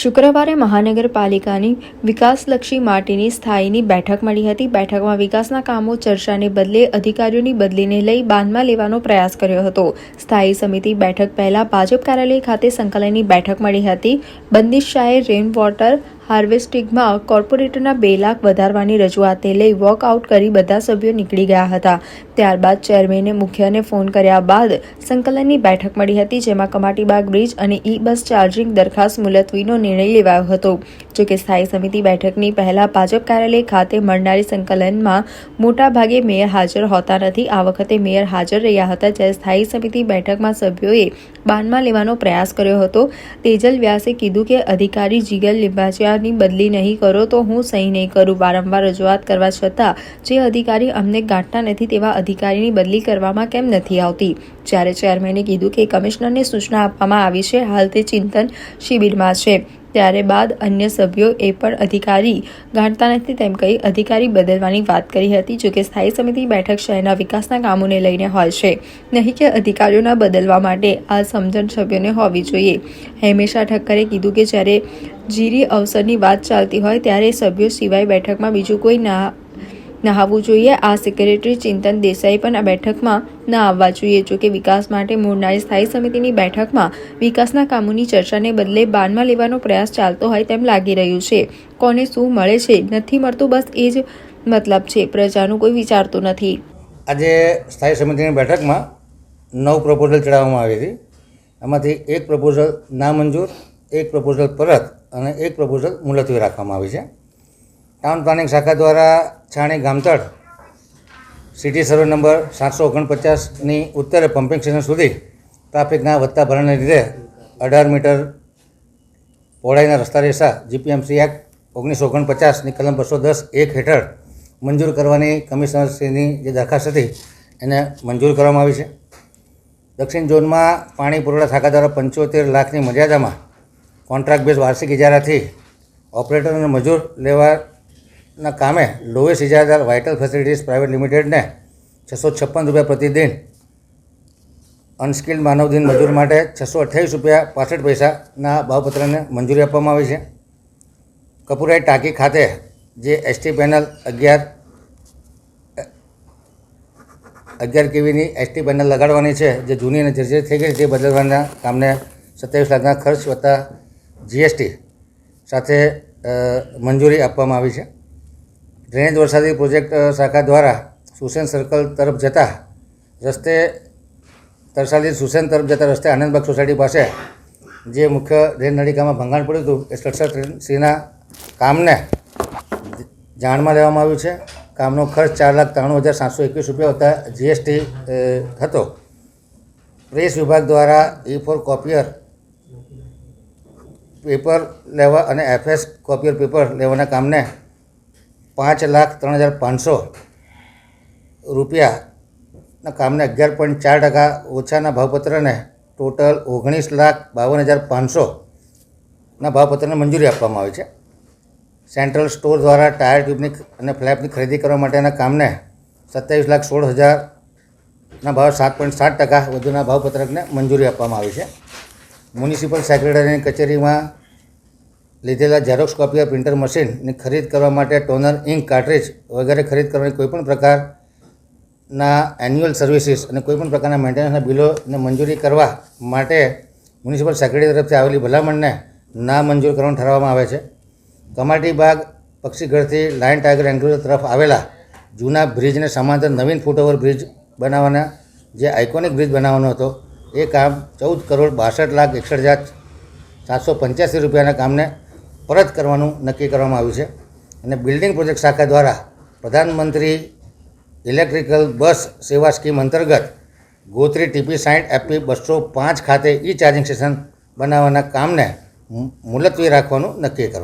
શુક્રવારે મહાનગરપાલિકાની વિકાસલક્ષી માટેની સ્થાયીની બેઠક મળી હતી। બેઠકમાં વિકાસના કામો ચર્ચાને બદલે અધિકારીઓની બદલીને લઈ બાનમાં લેવાનો પ્રયાસ કર્યો હતો। સ્થાયી સમિતિ બેઠક પહેલા ભાજપ કાર્યાલય ખાતે સંકલનની બેઠક મળી હતી। બંદિશ શાહે રેઇન વોટર હાર્વેસ્ટિંગમાં કોર્પોરેટરના 2 લાખ વધારવાની રજૂઆતને લઈ વોકઆઉટ કરી બધા સભ્યો નીકળી ગયા હતા। ત્યારબાદ ચેરમેને મુખ્યને ફોન કર્યા બાદ સંકલનની બેઠક મળી હતી, જેમાં કમાટીબાગ બ્રિજ અને ઈ-બસ ચાર્જિંગ દરખાસ્ત મુલતવીનો નિર્ણય લેવાયો હતો। જોકે સ્થાયી સમિતિ બેઠકની પહેલા ભાજપ કાર્યાલય ખાતે મળનારી સંકલનમાં મોટા ભાગે મેયર હાજર હોતા નથી। આ વખતે મેયર હાજર રહ્યા હતા, જ્યારે સ્થાયી સમિતિ બેઠકમાં સભ્યોએ બાનમાં લેવાનો પ્રયાસ કર્યો હતો। તેજલ વ્યાસે કીધું કે અધિકારી જીગર લિંબાચિયાની બદલી નહીં કરો તો હું સહી નહીં કરું। વારંવાર રજૂઆત કરવા છતાં જે અધિકારી અમને ગાંઠતા નથી તેવા અધિકારીની બદલી કરવામાં કેમ નથી આવતી? જ્યારે ચેરમેને કીધું કે કમિશનરને સૂચના આપવામાં આવી છે, હાલ તે ચિંતન શિબિરમાં છે। ત્યારે બાદ અન્ય સભ્યોએ પણ અધિકારી ગાંઠતા નથી તેમ કહી અધિકારી બદલવાની વાત કરી હતી। જોકે સ્થાયી સમિતિ બેઠક શહેરના વિકાસના કામોને લઈને હોય છે, નહીં કે અધિકારીઓના બદલવા માટે। આ સમજણ સભ્યોને હોવી જોઈએ। હેમેશા ઠક્કરે કીધું કે જ્યારે જીરી અવસરની વાત ચાલતી હોય ત્યારે સભ્યો સિવાય બેઠકમાં બીજું કોઈ નહાવવું જોઈએ। આ સેક્રેટરી ચિંતન દેસાઈ પણ આ બેઠકમાં ન આવવા જોઈએ। જોકે વિકાસ માટે મળનારી સ્થાયી સમિતિની બેઠકમાં વિકાસના કામોની ચર્ચાને બદલે બાનમાં લેવાનો પ્રયાસ ચાલતો હોય તેમ લાગી રહ્યું છે। કોને શું મળે છે, નથી મળતું, બસ એ જ મતલબ છે, પ્રજાનું કોઈ વિચારતું નથી। આજે સ્થાયી સમિતિની બેઠકમાં 9 પ્રપોઝલ ચડાવવામાં આવી હતી। એમાંથી એક પ્રપોઝલ નામંજૂર, એક પ્રપોઝલ પરત અને એક પ્રપોઝલ મુલતવી રાખવામાં આવી છે। ટાઉન પ્લાનિંગ શાખા દ્વારા છાણી ગામતળ સિટી સર્વે નંબર 749ની ઉત્તરે પમ્પિંગ સ્ટેશન સુધી ટ્રાફિકના વધતા ભરણને લીધે 18 મીટર પહોળાઈના રસ્તા રેસા જીપીએમસી એક્ટ 1949ની કલમ 210(1) હેઠળ મંજૂર કરવાની કમિશનરશ્રીની જે દરખાસ્ત હતી એને મંજૂર કરવામાં આવી છે। દક્ષિણ ઝોનમાં પાણી પુરવઠા શાખા દ્વારા 75 લાખની મર્યાદામાં કોન્ટ્રાક્ટ બેઝ વાર્ષિક ઇજારાથી ઓપરેટર અને મજૂર લેવાના કામે લોએસ્ટ ઇજારાદાર વાઇટલ ફેસિલિટીઝ પ્રાઇવેટ લિમિટેડને ₹656 પ્રતિદિન, અનસ્કિલ્ડ માનવદિન મજૂર માટે ₹628.65ના ભાવપત્રને મંજૂરી આપવામાં આવી છે। કપુરાઈ ટાંકી ખાતે જે એસટી પેનલ 11 કેવીની એસટી પેનલ લગાડવાની છે, જે જૂની અને જર્જરિત થઈ ગઈ તે બદલવાના કામને 27 લાખના ખર્ચ વત્તા જીએસટી સાથે મંજૂરી આપવામાં આવી છે। ડ્રેનેજ વરસાદી પ્રોજેક્ટ શાખા દ્વારા સુસેન સર્કલ તરફ જતા રસ્તે તરસાલી સુસેન તરફ જતા રસ્તે આનંદબાગ સોસાયટી પાસે જે મુખ્ય ડ્રેન નળિકામાં ભંગાણ પડ્યું હતું એ સડસઠ કામને જાણમાં લેવામાં આવ્યું છે। કામનો ખર્ચ ₹4,93,721 વત્તા જીએસટી હતો। પ્રેસ વિભાગ દ્વારા E4 કોપિયર પેપર લેવા અને FS કોપિયર પેપર લેવાના કામને ₹5,03,500 કામને 11.4% ઓછાના ભાવપત્રને ટોટલ ₹19,52,500ના ભાવપત્રને મંજૂરી આપવામાં આવી છે। સેન્ટ્રલ સ્ટોર દ્વારા ટાયર ટ્યુબની અને ફ્લેપની ખરીદી કરવા માટેના કામને 27,16,000ના ભાવ 7.7% વધુના ભાવપત્રકને મંજૂરી આપવામાં આવી છે। મ્યુનિસિપલ સેક્રેટરીની કચેરીમાં લીધેલા ઝેરોક્સ કોપીયર પ્રિન્ટર મશીનની ખરીદ કરવા માટે ટોનર, ઇંક, કાર્ટ્રિજ વગેરે ખરીદ કરવાની કોઈપણ પ્રકારના એન્યુઅલ સર્વિસીસ અને કોઈપણ પ્રકારના મેન્ટેનન્સના બિલોને મંજૂરી કરવા માટે મ્યુનિસિપલ સેક્રેટરી તરફથી આવેલી ભલામણને નામંજૂર કરવાનું ઠરાવવામાં આવે છે। કમાટીબાગ પક્ષીગઢથી લાયન ટાઈગર એન્ક્લોઝર તરફ આવેલા જૂના બ્રિજને સમાંતર નવીન ફૂટઓવર બ્રિજ બનાવવાના જે આઇકોનિક બ્રિજ બનાવવાનો હતો એ કામ ₹14,62,61,785ના કામને પરત કરવાનું નક્કી કરવામાં આવ્યું છે। અને બિલ્ડિંગ પ્રોજેક્ટ શાખા દ્વારા પ્રધાનમંત્રી ઇલેક્ટ્રિકલ બસ સેવા સ્કીમ અંતર્ગત ગોત્રી TP60FP 205 ખાતે ઈ ચાર્જિંગ સ્ટેશન બનાવવાના કામને મુલતવી રાખવાનું નક્કી કરવામાં આવ્યું છે।